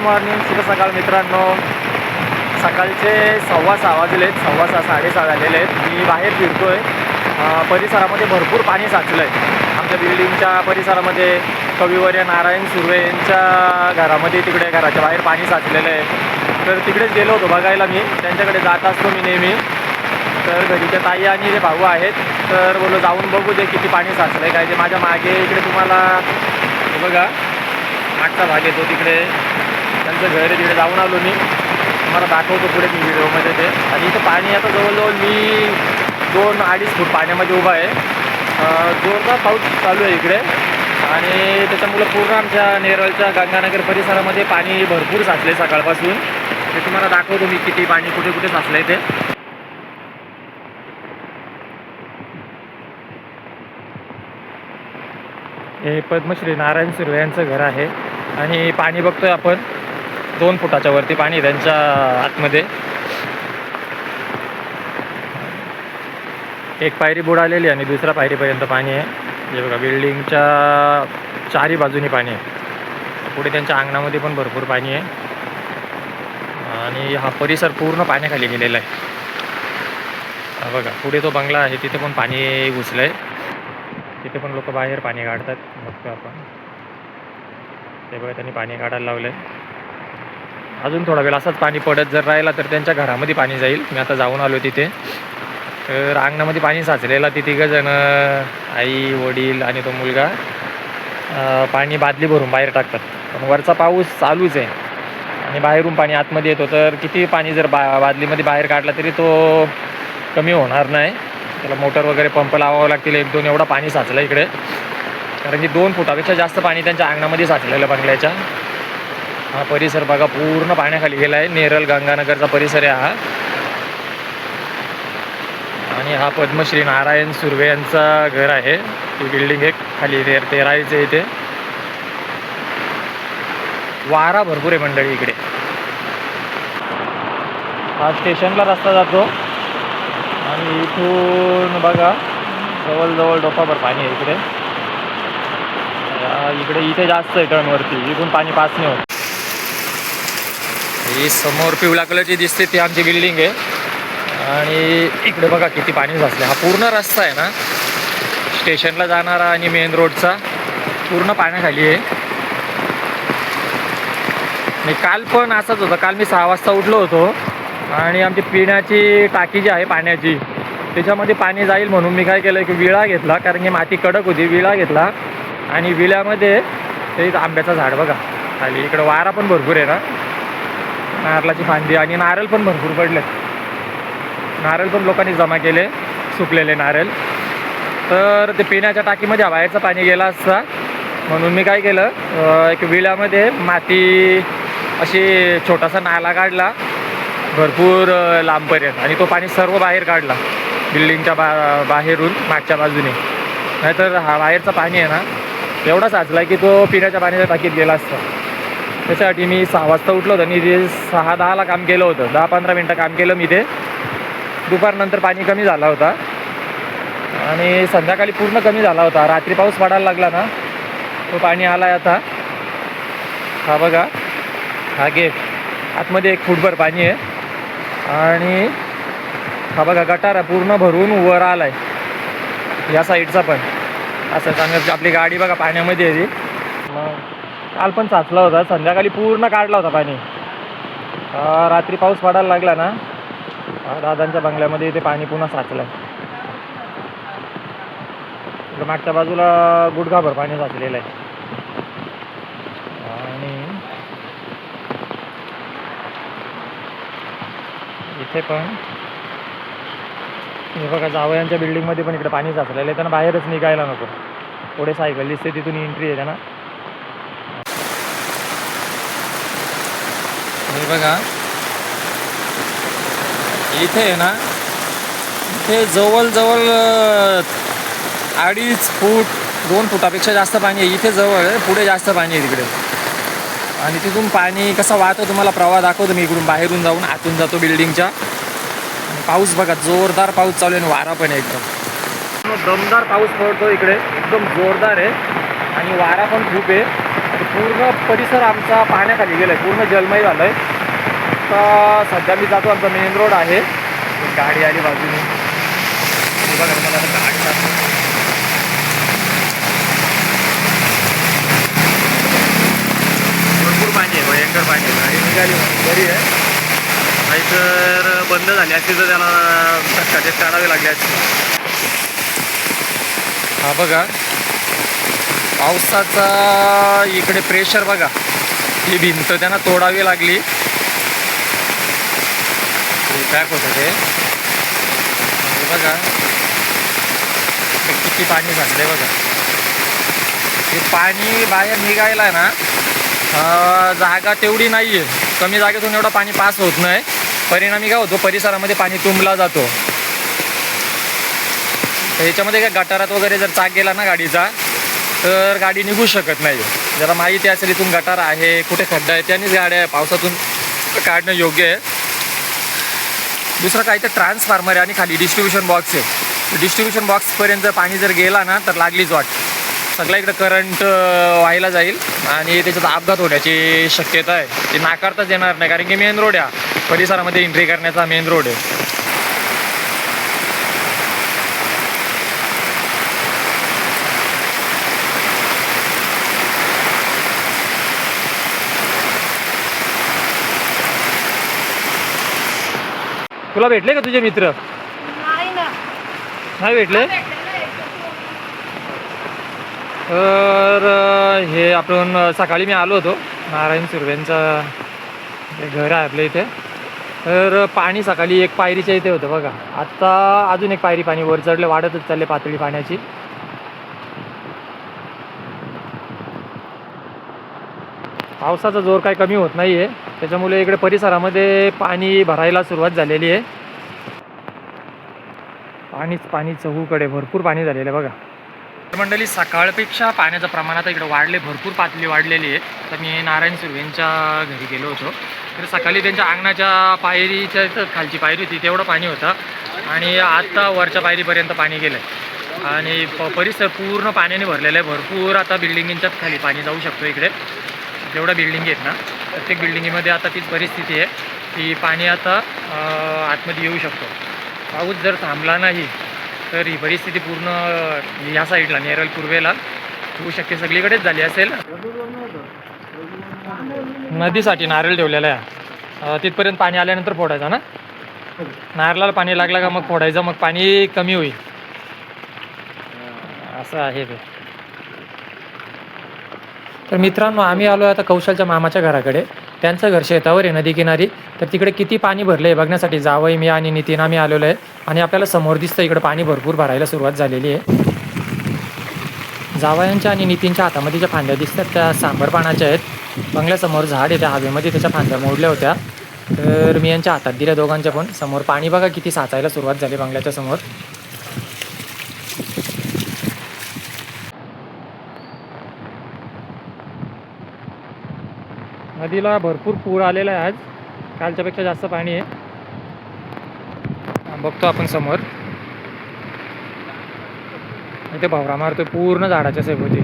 Morning, शुभ सकाळ मित्रांनो. सकाळचे 6:15 वाजलेत, 6:15 साडेसहा झालेले आहेत. मी बाहेर फिरतोय. परिसरामध्ये भरपूर पाणी साचलं आहे. आमच्या बिल्डिंगच्या परिसरामध्ये कविवर्य नारायण सुर्वे यांच्या घरामध्ये, तिकडे घराच्या बाहेर पाणी साचलेलं आहे. तर तिकडेच गेलो होतो बघायला. मी त्यांच्याकडे जात असतो मी नेहमी. तर घरीच्या ताई आणि जे भाऊ आहेत, तर बोलो जाऊन बघू दे किती पाणी साचलं आहे काय. ते माझ्या मागे इकडे तुम्हाला बघा मागचा भाग येतो, तिकडे त्यांचं घर आहे, तिकडे जाऊन आलो मी. तुम्हाला दाखवतो पुढे मी व्हिडिओमध्ये ते. आणि इथं पाणी आता जवळजवळ मी 2-2.5 फूट पाण्यामध्ये उभा आहे. जोरदार पाऊस चालू आहे इकडे. आणि त्याच्यामुळं पूर्ण आमच्या नेरळच्या गंगानगर परिसरामध्ये पाणी भरपूर साचले सकाळपासून. ते तुम्हाला दाखवतो मी किती पाणी कुठे कुठे साचलं आहे ते. हे पद्मश्री नारायण सुर्वे यांचं घर आहे. आणि पाणी बघतोय आपण 2 फुटाच्या वरती पाणी त्यांच्या आतमध्ये. एक पायरी बुडालेली आणि दुसऱ्या पायरीपर्यंत पाणी आहे. हे बघा बिल्डिंगच्या चारी बाजूनी पाणी आहे. पुढे त्यांच्या अंगणामध्ये पण भरपूर पाणी आहे. आणि हा परिसर पूर्ण पाण्याखाली गेलेला आहे. हा बघा पुढे तो बंगला आहे, तिथे पण पाणी घुसलं आहे. तिथे पण लोक बाहेर पाणी काढतात, बघतो आपण. ते बघा त्यांनी पाणी काढायला लावलं आहे. अजून थोडा वेळ असंच पाणी पडत जर राहिला तर त्यांच्या घरामध्ये पाणी जाईल. मी आता जाऊन आलो तिथे. तर अंगणामध्ये पाणी साचलेला. ती 3 जण, आई वडील आणि तो मुलगा, पाणी बादली भरून बाहेर टाकतात. पण वरचा पाऊस चालूच आहे आणि बाहेरून पाणी आतमध्ये येतो. तर किती पाणी जर बादलीमध्ये बाहेर काढला तरी तो कमी होणार नाही. त्याला मोटर वगैरे पंप लावावं लागतील 1-2. एवढा पाणी साचलं इकडे. कारण की 2 फुटापेक्षा जास्त पाणी त्यांच्या अंगणामध्ये साचलेलं बंगल्याच्या. हा परिसर बघा पूर्ण पाण्याखाली गेला आहे. नेरळ गंगानगरचा परिसर आहे हा. आणि हा पद्मश्री नारायण सुर्वे यांचा घर आहे. ती बिल्डिंग एक खाली ते राहायचं इथे. वारा भरपूर आहे मंडळी इकडे. हा स्टेशनला रस्ता जातो आणि इथून बघा जवळजवळ डोकाभर पाणी आहे इकडे. इथे जास्त आहे टर्नवरती. इथून पाणी पास नाही होत. ही समोर पिवळ्या कलरची दिसते ती आमची बिल्डिंग आहे. आणि इकडे बघा किती पाणी साचले. हा पूर्ण रस्ता आहे ना स्टेशनला जाणारा आणि मेन रोडचा, पूर्ण पाण्याखाली आहे. आणि काल पण असंच होतं. काल मी 6 वाजता उठलो होतो आणि आमची पिण्याची टाकी जी आहे पाण्याची, त्याच्यामध्ये पाणी जाईल म्हणून मी काय केलं की विळा घेतला. कारण की माती कडक होती. विळा घेतला आणि विळ्यामध्ये ते आंब्याचं झाड बघा खाली. इकडं वारा पण भरपूर आहे ना, नारळाची फांदी आणि नारळ पण भरपूर पडले. नारळ पण लोकांनी जमा केले, सुकलेले नारळ. तर ते पिण्याच्या टाकीमध्ये बाहेरचं पाणी गेलं असता म्हणून मी काय केलं, एक विळ्यामध्ये माती अशी छोटासा नाला काढला भरपूर लांबपर्यंत. आणि तो पाणी सर्व बाहेर काढला बिल्डिंगच्या बाहेरून मागच्या बाजूने. नाहीतर हा बाहेरचा पाणी आहे ना एवढा साचला की तो पिण्याच्या पाण्याच्या टाकीत गेला असता. त्याच्यासाठी मी 6 वाजता उठलो होतं आणि ते 6-10ला काम केलं होतं. 10-15 मिनटं काम केलं मी ते. दुपारनंतर पाणी कमी झाला होता आणि संध्याकाळी पूर्ण कमी झाला होता. रात्री पाऊस पडायला लागला ना, तो पाणी आला आहे आता. हा बघा हा गेट आतमध्ये 1 फूटभर पाणी आहे. आणि हा बघा गटार पूर्ण भरून वर आला आहे या साईडचा पण. असं चांगलं आपली गाडी बघा पाण्यामध्ये आहे ती. मग काल पण साचला होता, संध्याकाळी पूर्ण काढला होता पाणी. रात्री पाऊस पडायला लागला ना, दादांच्या बंगल्यामध्ये इथे पाणी पुन्हा साचलं आहे. मागच्या बाजूला गुडघाभर पाणी साचलेलं आहे. आणि इथे पण हे बघा जावयांच्या बिल्डिंगमध्ये पण इकडे पाणी साचलेलं आहे. त्यांना बाहेरच निघायला नको. पुढे सायकल दिसते तिथून एंट्री आहे त्यांना. हे बघा इथे आहे ना, इथे जवळजवळ 2.5 फूट 2 फुटापेक्षा जास्त पाणी आहे. इथे जवळ आहे, पुढे जास्त पाणी आहे तिकडे. आणि तिथून पाणी कसं वाहतं तुम्हाला प्रवाह दाखवतो मी. इकडून बाहेरून जाऊन आतून जातो बिल्डिंगच्या. आणि पाऊस बघा जोरदार पाऊस चालू आहे आणि वारा पण आहे एकदम दमदार पाऊस पडतो इकडे, एकदम जोरदार आहे. आणि वारा पण खूप आहे. पूर्ण परिसर आमचा पाण्याखाली गेला आहे, पूर्ण जलमय झालं आहे. तर सध्या मी जातो, आमचा मेन रोड आहे. गाडी आली बाजूने, बघा मला आता गाडी जातो. भरपूर पाणी आहे, भयंकर पाणी आहे. गाडी निघाली बरी आहे, नाहीतर बंद झाली असती तर त्याला धक्काचे काढावे लागले असते. हा बघा पावसाचा इकडे प्रेशर बघा, ही भिंत त्यांना तोडावी लागली. पॅक होतं ते बघा, किती पाणी साचले बघा. हे पाणी बाहेर निघायला ना जागा तेवढी नाही आहे, कमी जागेतून एवढं पाणी पास होत नाही. परिणामी काय होतो, परिसरामध्ये पाणी तुंबला जातो. तर याच्यामध्ये काय गटारात वगैरे जर चाक गेला ना गाडीचा, तर गाडी निघू शकत नाही. जरा माहिती असेल इथून गटार आहे, कुठे खड्डा आहे, त्यानेच गाड्या पावसातून काढणं योग्य आहे. दुसरं काय तर ट्रान्सफॉर्मर आहे आणि खाली डिस्ट्रीब्युशन बॉक्स आहे. डिस्ट्रीब्युशन बॉक्सपर्यंत पाणी जर गेला ना तर लागलीच वाट, सगळ्या इकडं करंट व्हायला जाईल आणि त्याच्यात अपघात होण्याची शक्यता आहे. ते नाकारताच येणार नाही, कारण की मेन रोड आहे, परिसरामध्ये एंट्री करण्याचा मेन रोड आहे. तुला भेटले का तुझे मित्र? नाही भेटले. तर हे आपण सकाळी मी आलो होतो, नारायण सुर्वेंचं घर आहे आपल्या इथे. तर पाणी सकाळी एक पायरीच्या इथे होतं बघा, आत्ता अजून एक पायरी पाणी वर चढले, वाढतच चालले पातळी पाण्याची. पावसाचा जोर काही कमी होत नाही आहे, त्याच्यामुळे इकडे परिसरामध्ये पाणी भरायला सुरुवात झालेली आहे. पाणी चहूकडे भरपूर पाणी झालेलं आहे बघा. मंडळी सकाळपेक्षा पाण्याचं प्रमाण आता इकडे वाढले, भरपूर पातळी वाढलेली आहे. तर मी नारायण सुर्वेंच्या घरी गेलो होतो, तर सकाळी त्यांच्या अंगणाच्या पायरीच्या खालची पायरी होती तेवढं पाणी होतं आणि आत्ता वरच्या पायरीपर्यंत पाणी गेलं आहे आणि परिसर पूर्ण पाण्याने भरलेलं आहे. भरपूर आता बिल्डिंगींच्याच खाली पाणी जाऊ शकतो. इकडे जेवढ्या बिल्डिंगी आहेत ना, प्रत्येक बिल्डिंगीमध्ये आता तीच परिस्थिती आहे की पाणी आता आतमध्ये येऊ शकतो. पाऊस जर थांबला नाही तर ही परिस्थिती पूर्ण या साईडला नेरळ पूर्वेला होऊ शकते, सगळीकडेच झाली असेल. नदीसाठी नारळ ठेवलेला आहे, तिथपर्यंत पाणी आल्यानंतर फोडायचा ना. नारळाला पाणी लागलं का मग फोडायचं, मग पाणी कमी होईल, असं आहे ते. तर मित्रांनो, आम्ही आलो आता कौशलच्या मामाच्या घराकडे. त्यांचं घर शेतावर आहे नदीकिनारी. तर तिकडे किती पाणी भरलं आहे बघण्यासाठी जावई, मी आणि नितीन आम्ही आलेलो आहे. आणि आपल्याला समोर दिसतं इकडे पाणी भरपूर भरायला सुरुवात झालेली आहे. जावयांच्या आणि नितीनच्या हातामध्ये ज्या फांद्या दिसतात त्या सांबर पानाच्या आहेत. बंगल्यासमोर झाड आहे, त्या हवेमध्ये त्याच्या फांद्या मोडल्या होत्या, तर मी यांच्या हातात दिल्या दोघांच्या पण. समोर पाणी बघा किती साचायला सुरुवात झाली बंगल्याच्या समोर. नदीला भरपूर पूर आलेला आहे आज, कालच्यापेक्षा जास्त पाणी आहे. बघतो आपण समोर इथे भावरा मारतोय पूर्ण झाडाच्या सेभोवती.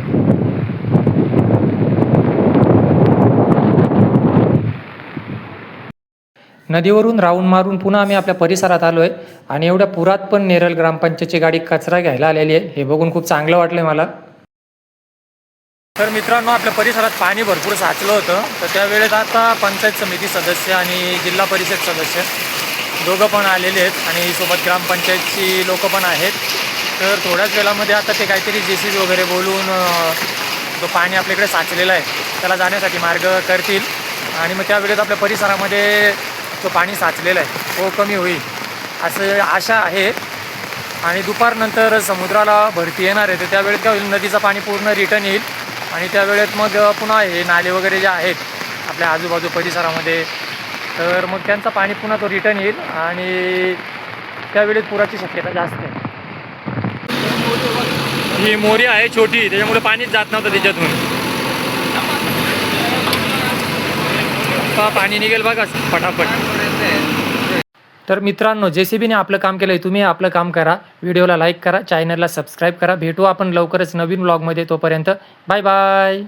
नदीवरून राऊंड मारून पुन्हा आम्ही आपल्या परिसरात आलोय आणि एवढ्या पुरात पण नेरळ ग्रामपंचायतची गाडी कचरा घ्यायला आलेली आहे. हे बघून खूप चांगलं वाटलंय मला. तर मित्रांनो, आपल्या परिसरात पाणी भरपूर साचलं होतं, तर त्यावेळेस आता पंचायत समिती सदस्य आणि जिल्हा परिषद सदस्य दोघं पण आलेले आहेत आणि सोबत ग्रामपंचायतची लोक पण आहेत. तर थोड्याच वेळामध्ये आता ते काहीतरी JCB वगैरे बोलून जो पाणी आपल्याकडे साचलेला आहे त्याला जाण्यासाठी मार्ग करतील आणि मग त्यावेळेस आपल्या परिसरामध्ये जो पाणी साचलेला आहे तो कमी होईल असं आशा आहे. आणि दुपारनंतर समुद्राला भरती येणार आहे, तर त्यावेळेस काय होईल, नदीचं पाणी पूर्ण रिटर्न येईल आणि त्यावेळेत मग पुन्हा हे नाले वगैरे जे आहेत आपल्या आजूबाजू परिसरामध्ये, तर मग त्यांचं पाणी पुन्हा तो रिटर्न येईल आणि त्यावेळेस पुराची शक्यता जास्त आहे. ही मोरी आहे छोटी, त्याच्यामुळे पाणीच जात नव्हतं त्याच्यातून. पाणी निघेल बघा फटाफट. तर मित्रांनो, JCBने आपलं काम केलं आहे, तुम्ही आपलं काम करा. व्हिडिओला लाईक करा, चॅनलला सबस्क्राईब करा. भेटू आपण लवकरच नवीन व्लॉगमध्ये. तोपर्यंत बाय बाय.